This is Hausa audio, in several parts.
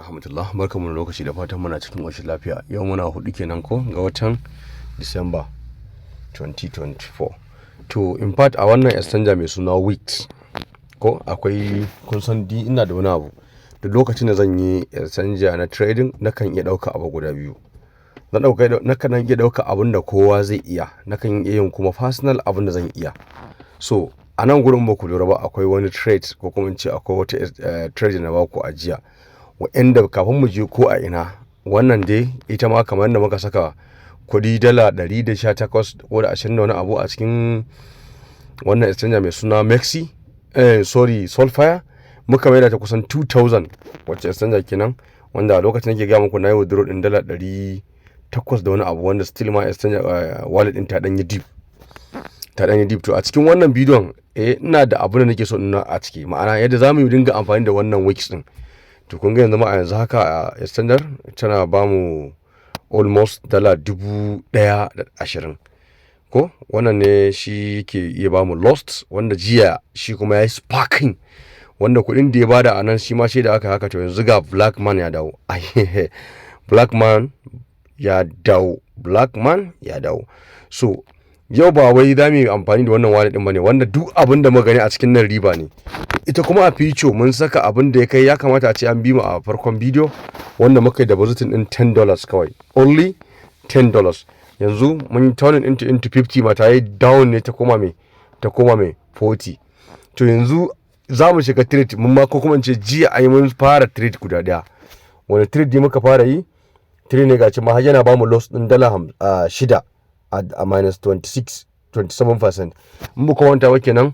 rahmatullah, barkamu da lokaci da fatan muna cikin ƙoshin lafiya. Yau muna 4 kenan ko ga watan Disamba 2024. To in fact a wannan exchanger mai suna Wix ko akwai kun san ina da wani abu. Da lokacin da zan yi exchanger na trading nakan iya ɗauka abu guda biyu. Nakan iya ɗauka abin da kowa zai iya, nakan iya yin kuma personal abin da zan iya. So a nan gurin ba ku lura ba akwai wani trade ko kuma in ce akwai wata trade na baku a jiya. Wa'anda kafin mu je ko a ina wannan dai ita ma kamar da muka saka kuɗi dala 118 ko da 20 da wani abu a cikin wannan exchanger mai suna Solfire muka maida ta kusan 2000 wacce exchanger kenan, wanda a lokacin nake ga muku na yi withdraw din dala 800 da wani abu, wanda still ma exchanger wallet din ta dan yi deep. To a cikin wannan bidiyon ina da abu da nake so ina a ciki, ma'ana yadda zamu yi dinga amfani da wannan Wix din. To kun ga yanzu ma a yanzu haka a exchanger tana ba mu almost dala 1020 ko wannan ne shi ke iya ba mu lost, wanda jiya shi kuma ya yi sparking, wanda kuɗin da ya bada a nan shi ma sai da aka haka. To yanzu ga Blackman ya dawo. Blackman ya dawo. So yau ba wai za mu yi amfani da wannan wallet din bane, wanda duk abin da muka gani a cikin nan riba ne. Ita kuma a future mun saka abin da ya kai, ya kamata a ce an bi mu a farkon bidiyo, wanda muka yi depositing din $10 kawai, only $10. Yanzu mun yi turning into 50 ma ta yi down ne ta koma mai 40. To yanzu za mu shiga trade mun ma ko kuma in ce jiya ai mun fara trade guda daya. Wani trade ne muka fara yi? Trade ne gaci ma har yana ba mu loss din dala 6 a minus 27%. Mun ba wanta ba kenan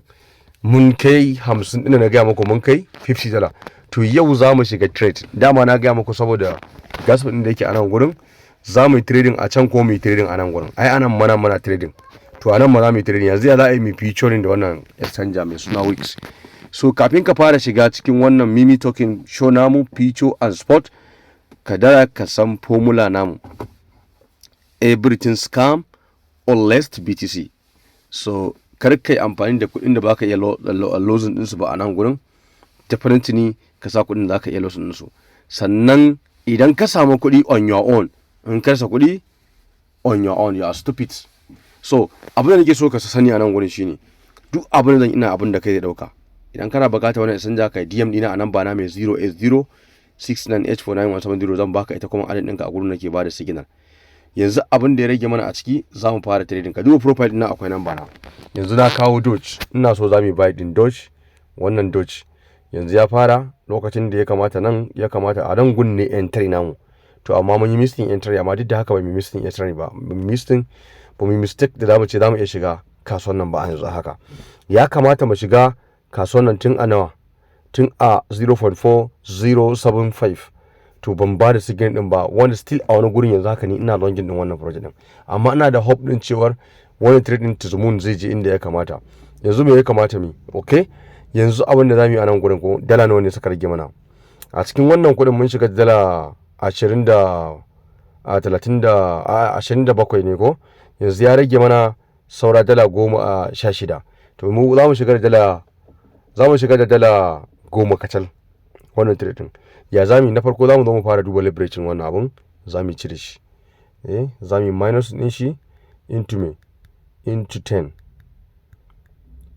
mun kai 50 ɗin na gaya muku, mun kai $50. To yau za mu shiga trade. Dama na gaya muku saboda gas ɗin da yake a nan gurin za mu yi trading a can ko mu yi trading a nan gurin. Ai anan mana trading. To anan ma za mu yi trading. Yanzu ya za a yi mu featuring da wannan exchanger mai suna Wix. So kafin ka fara shiga cikin wannan mimi token show namu feature and spot, ka dara ka san formula namu. Everything scam or less BTC. So kar kai amfani da kuɗin da baka iya losing ɗinsu ba a nan gurin. Definitely ka sa kuɗin da zaka iya losing ɗinsu. Sannan idan ka samu kuɗi on your own, in ka rasa kuɗi on your own, you are stupid. So abin da nake so ka sani a nan gurin shine duk abin da zan ina abin da kai zai dauka. Idan kana bukata wani exchanger kai DM dina a nan bana mai 08069849170 zan baka ita kuma adadin ɗinka a gurin nake bada signal. Yanzu abin da ya rage mana a ciki za mu fara trading. Ka duba profile ɗina akwai nan bana. Yanzu na kawo Doge, ina so za mu buy din Doge. Wannan Doge yanzu ya fara lokacin da ya kamata a nan gun ne entry namu. To amma mun yi missing entry, amma duk da haka ba mu missing entry ba. Ba mu mistake da zamu ce zamu iya shiga kasuwan nan ba a yanzu haka. Ya kamata mu shiga kasuwan nan tun a nawa? Tun a 0.4075. To ban ba da signal din ba, wanda still a wani gurin yanzu haka ni ina longing din wannan project din. Amma ina da hope din cewar wani trading to the moon zai je inda ya kamata. Yanzu me ya kamata mu? Okay? Yanzu abin da zamu yi a nan gurin ko dala nawa ne suka rage mana? A cikin wannan kuɗin mun shiga dala 27 ne ko? Yanzu ya rage mana saura dala 16. To mu za mu shiga da dala 10 kacal wannan trading. Ya zamu na farko zamu zo mu fara duba leveraging wannan abun, zamu cire shi. Zamu minus din shi into 10.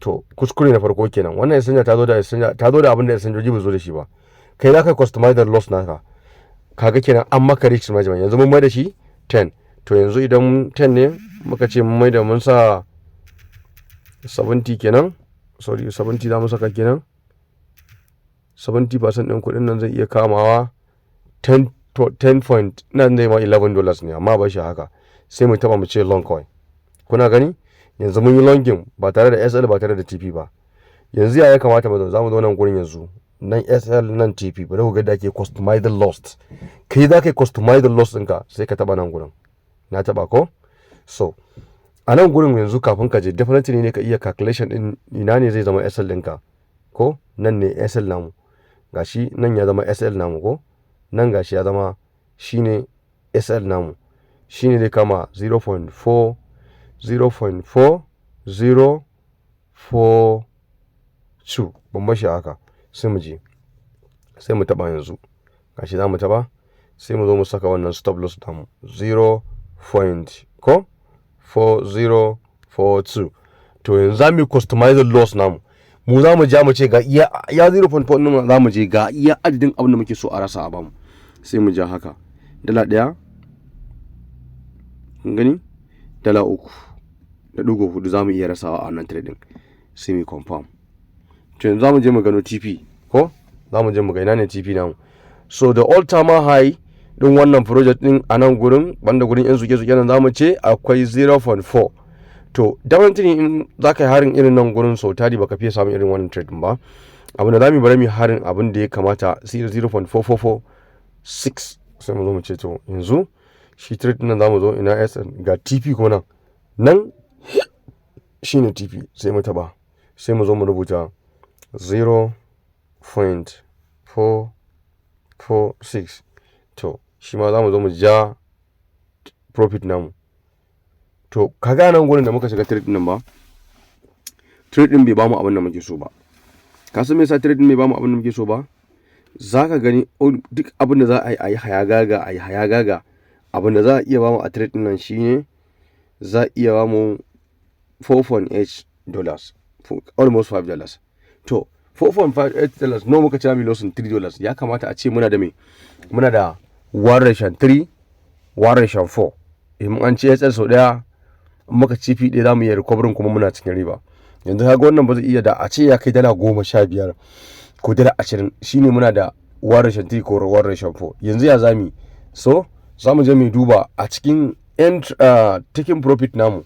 To kuskure na farko kenan. Wannan exchanger ta zo da abin da exchanger ba zo da shi ba. Kai za ka customize the loss naka. Kaga kenan an maka risk management. Yanzu mun mai da shi 10. To yanzu idan 10 ne muka ce mun mai da mun sa 70 kenan. Sorry 70 za mu saka kenan. 70% ɗin kuɗin nan zai iya kamawa 10 point nan zai ma $11 ne, amma ba shi haka. Sai mu taba mu ce long kawai. Kuna gani? Yanzu mun yi longing ba tare da SL ba tare da TP ba. Yanzu ya kamata mu za mu zo nan gurin yanzu. Nan SL nan TP bari ku ga da ake customize the loss. Kai za ka customize the loss ɗinka sai ka taba nan gurin. Na taba ko? So a nan gurin yanzu kafin ka je definitely ne ka iya calculation din ina ne zai zama SL ɗinka ko? Nan ne SL namu. Gashi nan ya zama SL namu ko? Nan gashi ya zama shine SL namu. Shine zai kama 0.4042. Ban bashi haka. Sai mu je. Sai mu taba yanzu. gashi za mu taba sai mu zo mu saka wannan stop loss namu 0.4042. to yanzu za mu yi customize loss namu, mu za mu ja mu ce ga iya 0.4 ɗin za mu je ga iya adadin abin da muke so a rasa a bamu, sai mu ja haka $1 gani $3.4 za mu iya rasawa a wannan trade din, sai mu confirm. to yanzu za mu je mu gano TP ko za mu je mu ga ina ne TP namu. so the all time high din wannan project din a nan gurin banda gurin yan zuke nan za mu ce akwai 0.4. to definitely in za ka yi harin irin nan gurin sau tari baka fiye samun irin wannan trade ba, abin da za mu bari mu harin abin da ya kamata 0.4446 sai mu zo mu ce to yanzu shi trade din nan za mu zo ina SL ga TP kuma nan shine TP, sai mu taba sai mu zo mu rubuta 0.446. to shi ma za mu zo mu ja profit namu. to kaga nan gurin da muka shiga trade din nan ba, trade din bai bamu abin da muke so ba. ka san me yasa trade din bai bamu abin da muke so ba? zaka gani duk abin da za a yi hayagaga abin da za a iya bamu a trade din nan shine za a iya bamu $4.8, almost $5. to $4.8 no muka ci loss $3. ya kamata a ce muna da me, muna da 1/3 1/4. in an ce SL sau daya muka ci fi ɗaya za mu iya recovering kuma muna cikin riba. yanzu kaga wannan ba zai iya da a ce ya kai $15 ko $20 shine muna da 1/3 ko 1/4. yanzu ya zami, so za mu je mu duba a cikin taking profit namu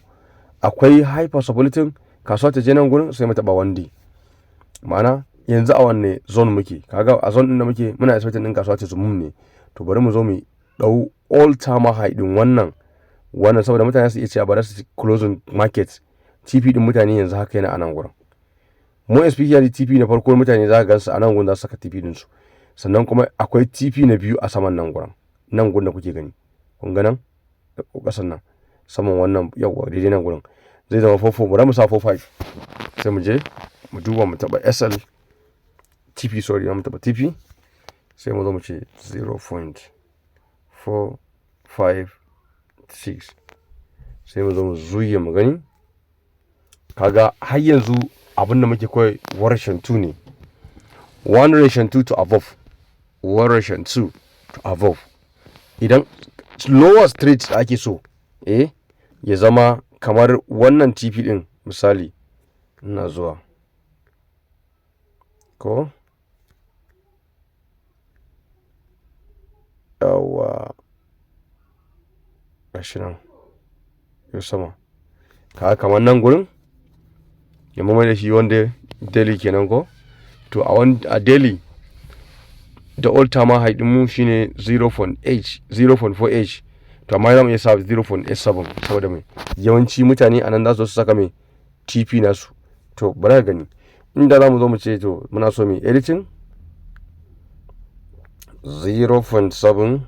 akwai high possibility kasuwa ta je nan gurin sai mu taba 1D. ma'ana yanzu a wanne zone muke, kaga a zone din da muke muna expecting din kasuwa ta zoom ne. to bari mu zo mu dau all time high din wannan saboda mutane su iya cewa ba za su closing market TP din mutane yanzu haka yana a nan gurin. mu especially TP na farko mutane za ka gansu a nan gurin za su saka TP din su, sannan kuma akwai TP na biyu a saman nan gurin da kuke gani, kun ga nan da kasan nan saman wannan yawa daidai nan gurin zai zama 44. bari mu sa 45 sai mu je mu duba mu taba SL TP, sorry mu taba TP sai mu zo mu ce 0.456 sai mu zo mu zuye mu gani. kaga har yanzu abin da muke kawai 1/2 ne, 1/2 to above, 1/2 to above. idan lower straight ake so ya zama kamar wannan TP din, misali ina zuwa ko yawa gashi nan yau sama ka kamar nan gurin ya mamaye da shi wanda daily kenan ko. to a daily da all time high din mu shine 0.48. to amma zamu iya sa 0.87 saboda mai yawanci mutane anan za su saka mai TP nasu. to bari ka gani inda zamu zo mu ce to muna so mu editing 0.74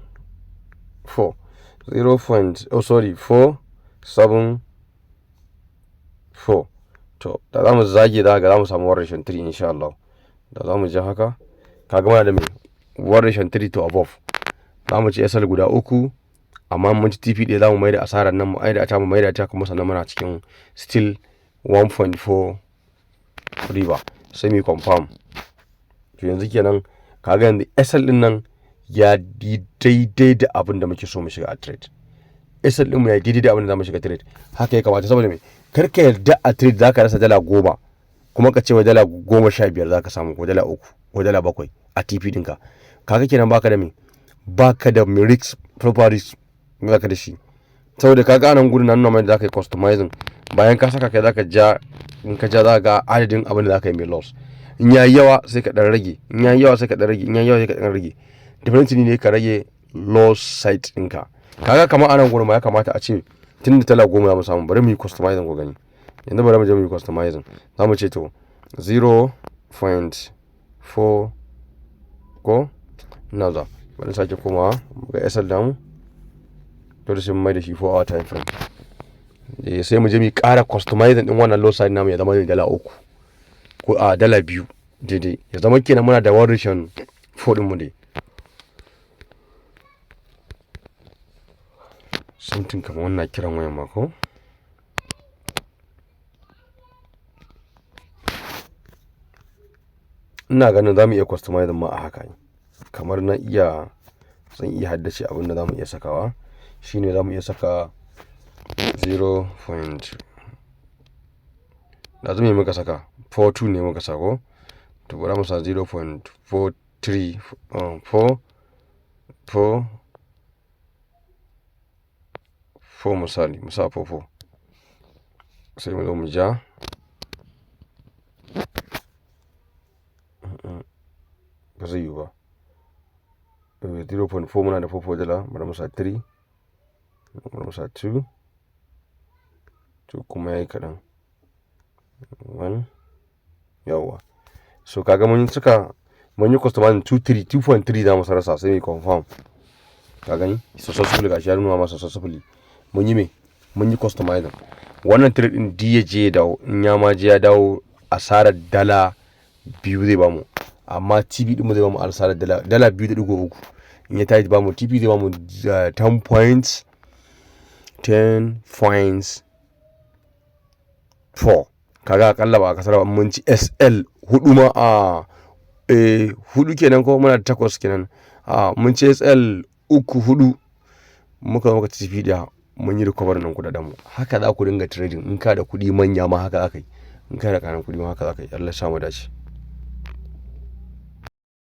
474. to da zamu zage da ga zamu samu 1/3 insha Allah. da zamu ji haka kaga muna da mai 1/3 to above. zamu ci SL guda 3 amma mun ci TP ɗaya zamu mai da asarar nan mu aida ta mu mai da ta kuma sannan muna cikin still 1.4 riba sai mu confirm. to yanzu kenan kaga yanzu SL din nan ya daidai da abin da muke so mu shiga a trade. SL din mu ya daidai da abin da zamu shiga trade, haka ya kamata. saboda me kar ka yarda a trade zaka rasa $10 kuma ka ce wa $15 zaka samu ko $3 ko $7 a TP dinka. kaga kenan baka da me, baka da risk properties zaka da shi. saboda kaga anan gurin nan mai zaka yi customizing bayan ka saka kai zaka ja, in ka ja zaka ga adadin abin da zaka yi mai loss. in yayi yawa sai ka dan rage, in yayi yawa sai ka dan rage, in yayi yawa sai ka dan rage. definitely ne ka rage loss side ɗinka. kaga kamar anan gurin ma ya kamata a ce tun da $10 za mu samu, bari mu yi customizing ko gani. yanzu bari mu je mu yi customizing. za mu ce to 0.4 ko na za bari sake komawa ga SL damu to da shi mai da shi 4 hour time frame. sai mu je mu ƙara customizing din wannan low side namu ya zama $3 ko $2 daidai, ya zama kenan muna da 1/4 din mu dai. something kamar wannan kiran wayan ma ko ina ganin za mu iya customizing ma a haka ne kamar zan iya haddace abin da za mu iya sakawa shine za mu iya saka 0. da zai muka saka 42 ne muka sako to bari mu sa 0.43 4 misali mu sa 4 sai mu zo mu ja ba zai yi ba 0.4 muna da 4 dala bari mu sa 3 bari mu sa 2 to kuma yayi kadan 1 yawa so kaga mun yi customizing 2.3 da mu sarasa sai mu confirm ka gani successfully gashi ya nuna masa successfully mun yi customizing wannan trade din DJ da in ya ma je ya dawo asarar dala 2 zai bamu amma TP din mu zai bamu asarar dala 2.3 in ya tayi bamu TP zai bamu 10 points 4 kaga akalla ba kasar ba mun ci SL 4 ma a 4 kenan ko muna da 8 kenan mun ci SL 3-4 muka TP da mun yi recover nan kudaden mu haka za ku dinga trading in ka da kudi manya ma haka akai in ka da kanan kudi ma haka akai Allah ya samu dace